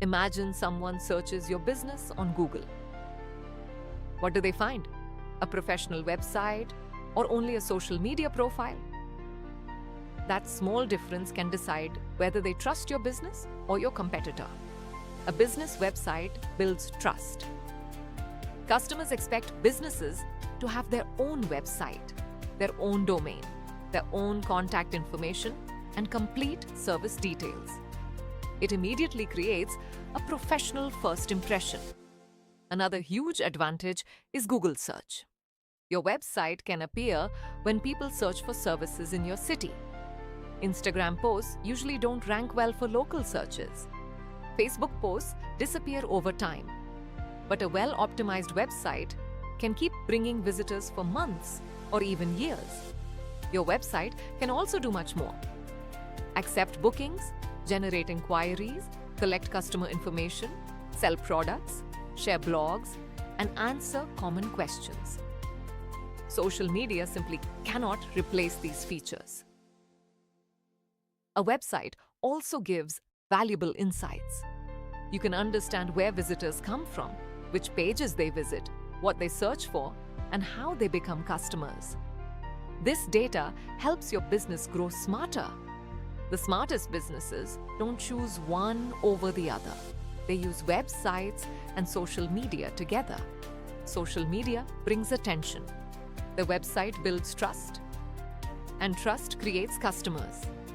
Imagine someone searches your business on Google. What do they find? A professional website or only a social media profile? That small difference can decide whether they trust your business or your competitor. A business website builds trust. Customers expect businesses to have their own website, their own domain, their own contact information, and complete service details. It immediately creates a professional first impression. Another huge advantage is Google search. Your website can appear when people search for services in your city. Instagram posts usually don't rank well for local searches. Facebook posts disappear over time. But a well-optimized website can keep bringing visitors for months or even years. Your website can also do much more. Accept bookings, generate inquiries, collect customer information, sell products, share blogs, and answer common questions. Social media simply cannot replace these features. A website also gives valuable insights. You can understand where visitors come from, which pages they visit, what they search for, and how they become customers. This data helps your business grow smarter. The smartest businesses don't choose one over the other. They use websites and social media together. Social media brings attention. The website builds trust, and trust creates customers.